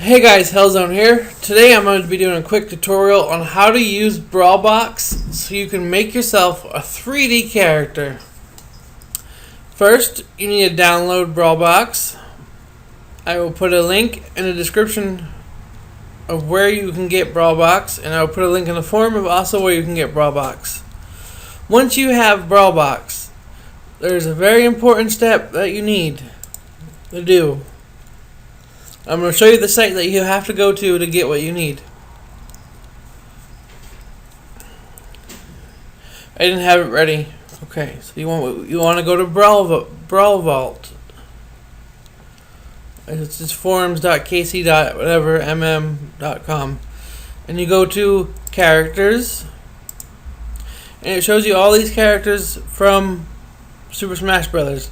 Hey guys, Hellzone here. Today I'm going to be doing a quick tutorial on how to use Brawlbox so you can make yourself a 3D character. First, you need to download Brawlbox. I will put a link in the description of where you can get Brawlbox, and I will put a link in the forum of also where you can get Brawlbox. Once you have Brawlbox, there's a very important step that you need to do. I'm going to show you the site that you have to go to get what you need. I didn't have it ready. Okay, so you want to go to Brawl Vault. It's just forums.kc.whatever.mm.com, and you go to characters, and it shows you all these characters from Super Smash Brothers.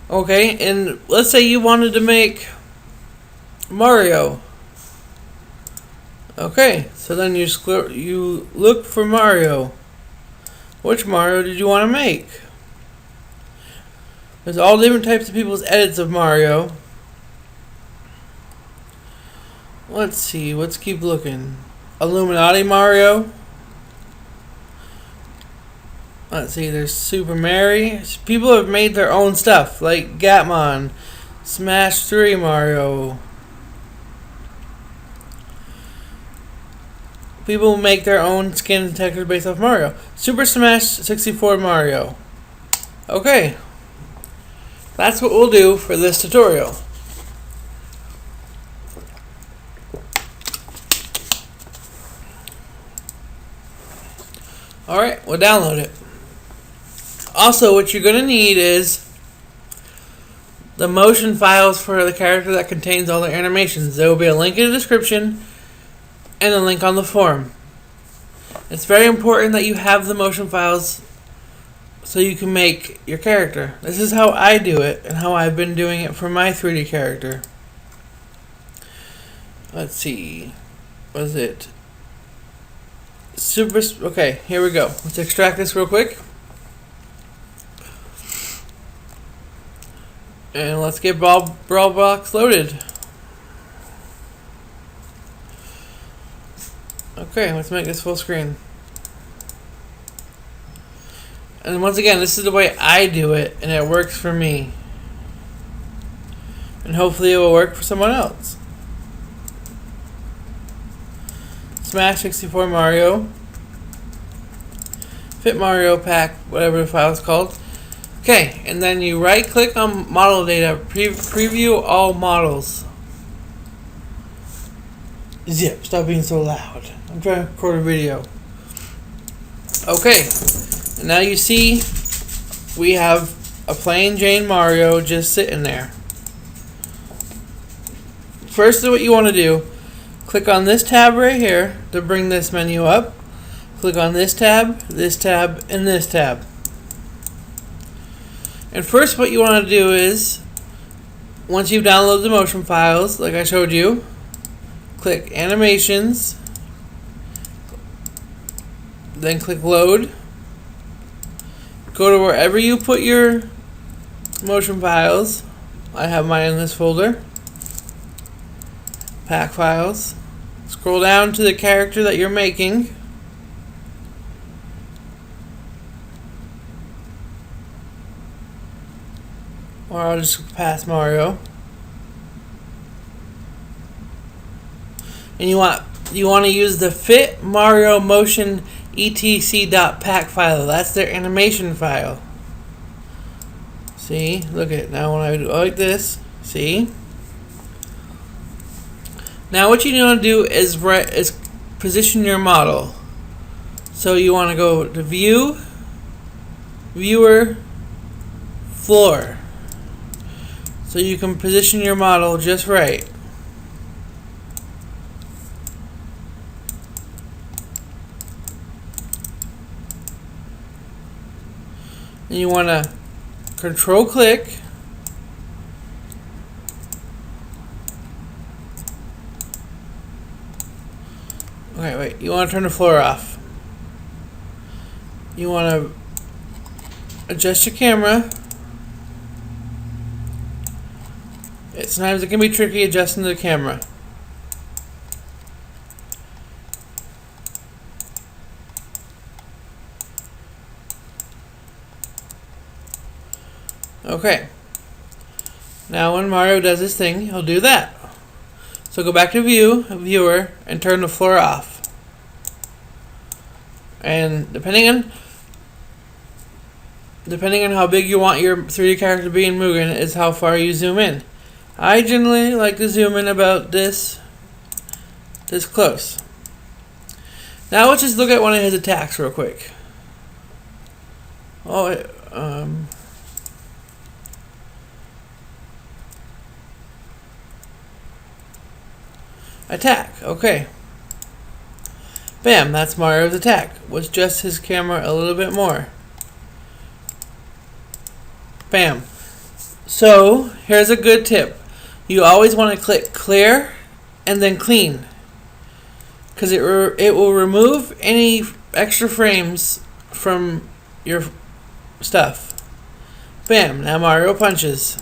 Okay, and let's say you wanted to make Mario. Okay, so then you look for Mario. Which Mario did you want to make? There's all different types of people's edits of Mario. Let's see, let's keep looking. Illuminati Mario. Let's see, there's Super Mary. People have made their own stuff, like Gatmon, Smash 3 Mario. People make their own skin and textures based off Mario. Super Smash 64 Mario. Okay. That's what we'll do for this tutorial. Alright, we'll download it. Also, what you're going to need is the motion files for the character that contains all the animations. There will be a link in the description and a link on the forum. It's very important that you have the motion files so you can make your character. This is how I do it and how I've been doing it for my 3D character. Let's see. What is it? Okay, here we go. Let's extract this real quick. And let's get Brawlbox loaded. Okay, let's make this full screen. And once again, this is the way I do it, and it works for me. And hopefully it will work for someone else. Smash 64 Mario. Fit Mario Pack, whatever the file is called. Okay, and then you right click on model data, preview all models. Zip, stop being so loud. I'm trying to record a video. Okay, and now you see we have a plain Jane Mario just sitting there. First, what you want to do, click on this tab right here to bring this menu up. Click on this tab, and this tab. And first what you want to do is, once you've downloaded the motion files, like I showed you, click Animations, then click Load. Go to wherever you put your motion files. I have mine in this folder. Pack Files. Scroll down to the character that you're making. Or I'll just pass Mario. And you want to use the Fit Mario Motion etc.pack file. That's their animation file. See, look at now when I do like this. See. Now what you want to do is position your model. So you want to go to View, Viewer, Floor. So you can position your model just right. And you want to control click. Okay, wait. You want to turn the floor off. You want to adjust your camera. Sometimes it can be tricky adjusting the camera. Okay. Now when Mario does his thing, he'll do that. So go back to viewer, and turn the floor off. And depending on how big you want your 3D character to be in Mugen is how far you zoom in. I generally like to zoom in about this close. Now let's just look at one of his attacks real quick. Attack, okay. Bam, that's Mario's attack. Was just his camera a little bit more. Bam. So, here's a good tip. You always want to click clear and then clean, because it will remove any extra frames from your stuff. Bam, now Mario punches.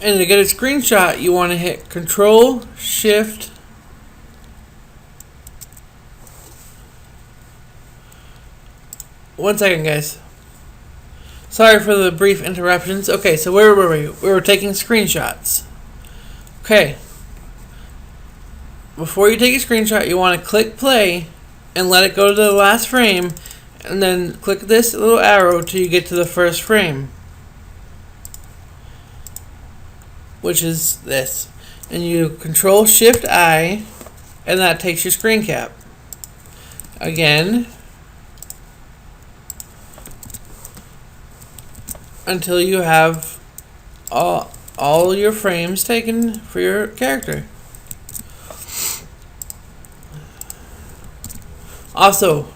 And to get a screenshot, you want to hit Control, Shift, one second, guys. Sorry for the brief interruptions. Okay, so where were we? We were taking screenshots. Okay. Before you take a screenshot, you want to click play and let it go to the last frame, and then click this little arrow till you get to the first frame, which is this. And you Control Shift I, and that takes your screen cap. Again, until you have all your frames taken for your character. Also,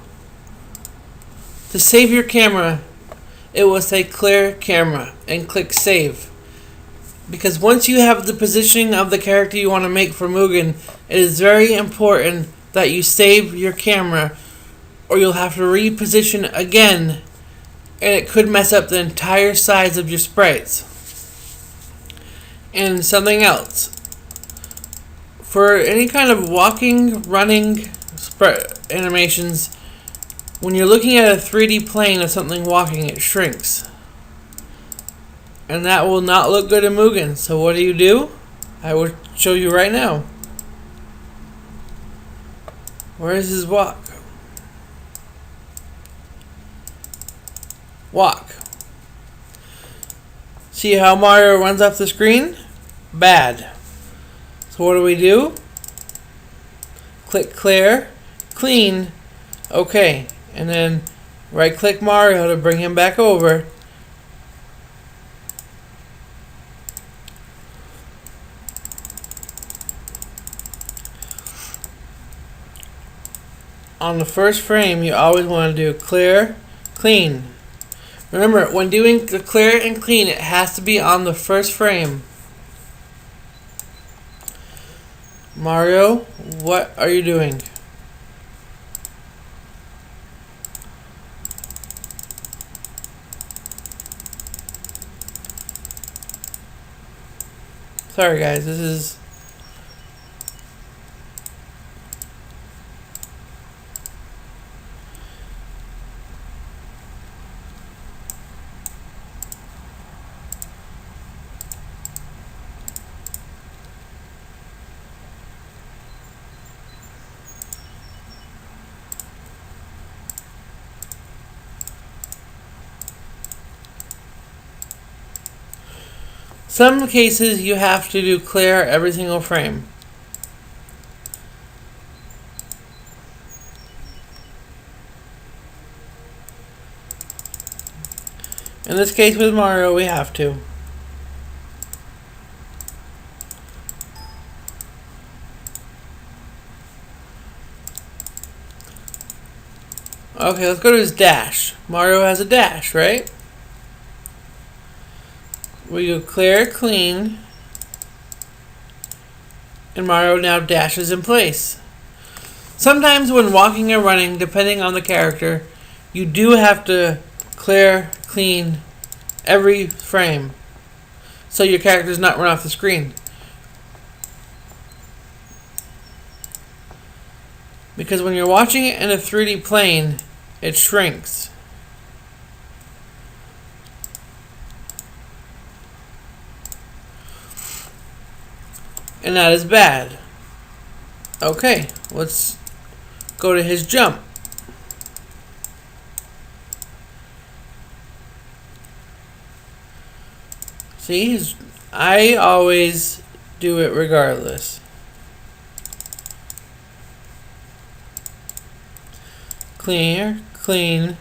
to save your camera, it will say clear camera and click save. Because once you have the positioning of the character you want to make for Mugen, it is very important that you save your camera, or you'll have to reposition again, and it could mess up the entire size of your sprites. And something else. For any kind of walking, running animations, when you're looking at a 3D plane of something walking, it shrinks. And that will not look good in Mugen. So what do? I will show you right now. Where is his walk? Walk. See how Mario runs off the screen? Bad. So what do? Click clear, clean, okay. And then right click Mario to bring him back over. On the first frame, you always want to do clear, clean. Remember, when doing the clear and clean, it has to be on the first frame. Mario, what are you doing? Sorry guys, this is... Some cases you have to do clear every single frame. In this case with Mario, we have to. Okay, let's go to his dash. Mario has a dash, right? We go clear, clean, and Mario now dashes in place. Sometimes when walking and running, depending on the character, you do have to clear, clean every frame so your character does not run off the screen. Because when you're watching it in a 3D plane, it shrinks. and that is bad. Okay, let's go to his jump. See, I always do it regardless. Clear, clean,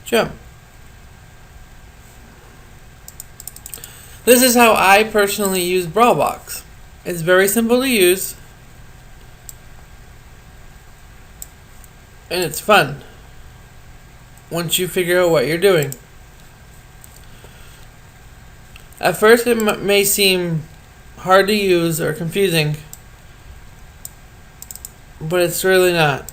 jump. This is how I personally use Brawlbox. It's very simple to use, and it's fun once you figure out what you're doing. At first it may seem hard to use or confusing, but it's really not.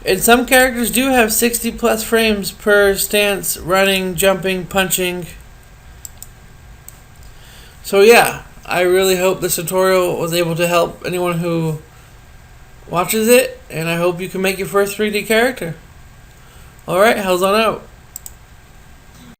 And some characters do have 60 plus frames per stance, running, jumping, punching. So yeah, I really hope this tutorial was able to help anyone who watches it, and I hope you can make your first 3D character. Alright, how's on out?